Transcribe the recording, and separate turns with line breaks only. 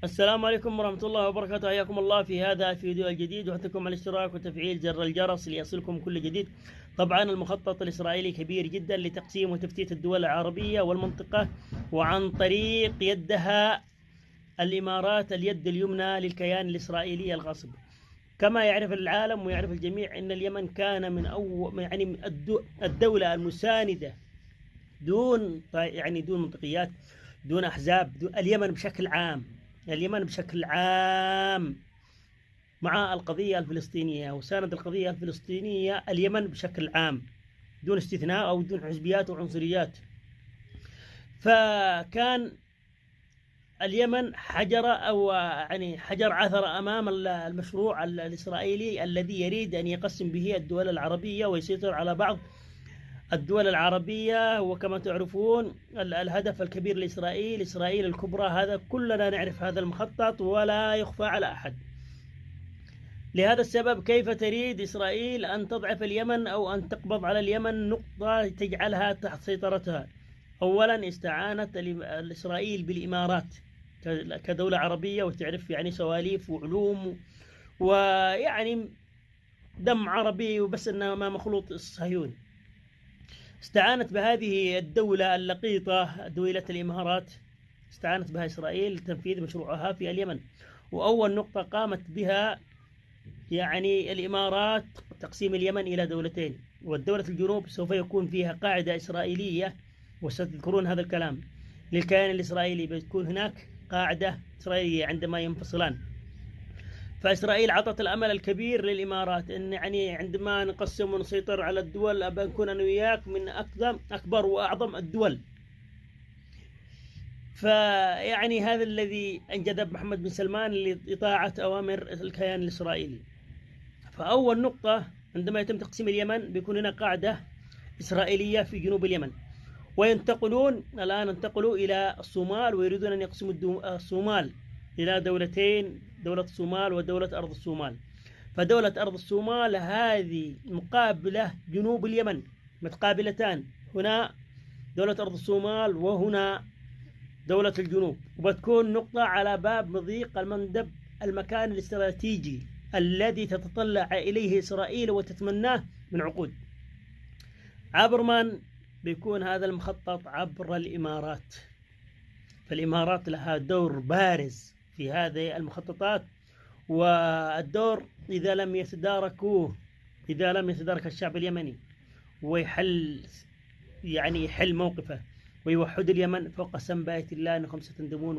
السلام عليكم ورحمة الله وبركاته. حياكم الله في هذا الفيديو الجديد، وأحثكم على الاشتراك وتفعيل زر الجرس ليصلكم كل جديد. طبعا المخطط الإسرائيلي كبير جدا لتقسيم وتفتيت الدول العربية والمنطقة، وعن طريق يدها الإمارات اليد اليمنى للكيان الإسرائيلي الغاصب. كما يعرف العالم ويعرف الجميع أن اليمن كان من الدولة المساندة دون منطقيات، دون أحزاب، اليمن بشكل عام مع القضية الفلسطينية، وساند القضية الفلسطينية اليمن بشكل عام دون استثناء أو دون حزبيات وعنصريات. فكان اليمن حجر عثر أمام المشروع الإسرائيلي الذي يريد أن يقسم به الدول العربية ويسيطر على بعض الدول العربية. وكما تعرفون الهدف الكبير لإسرائيل، إسرائيل الكبرى، هذا كلنا نعرف هذا المخطط ولا يخفى على أحد. لهذا السبب كيف تريد إسرائيل أن تضعف اليمن أو أن تقبض على اليمن نقطة تجعلها تحت سيطرتها؟ أولا استعانت إسرائيل بالإمارات كدولة عربية، وتعرف سواليف وعلوم دم عربي، وبس أنها ما مخلوط صهيوني. استعانت بهذه الدولة اللقيطة دولة الإمارات، استعانت بها إسرائيل لتنفيذ مشروعها في اليمن. وأول نقطة قامت بها الإمارات تقسيم اليمن إلى دولتين، والدولة الجنوب سوف يكون فيها قاعدة إسرائيلية، وستذكرون هذا الكلام، للكيان الإسرائيلي بتكون هناك قاعدة إسرائيلية عندما ينفصلان. فإسرائيل عطت الأمل الكبير للإمارات أن عندما نقسم ونسيطر على الدول بنكون أنا وياك من أكبر وأعظم الدول. هذا الذي انجذب محمد بن سلمان لإطاعة أوامر الكيان الإسرائيلي. فأول نقطة عندما يتم تقسيم اليمن بيكون هنا قاعدة إسرائيلية في جنوب اليمن، انتقلوا إلى الصومال، ويريدون أن يقسموا الصومال إلى دولتين، دولة الصومال ودولة أرض الصومال. فدولة أرض الصومال هذه مقابلة جنوب اليمن، متقابلتان، هنا دولة أرض الصومال وهنا دولة الجنوب، وبتكون نقطة على باب مضيق المندب، المكان الاستراتيجي الذي تتطلع إليه إسرائيل وتتمناه من عقود. عبر من بيكون هذا المخطط؟ عبر الإمارات. فالإمارات لها دور بارز في هذه المخططات، والدور إذا لم يتدارك الشعب اليمني ويحل يحل موقفه ويوحد اليمن فوق سنباية الله أنكم ستندمون.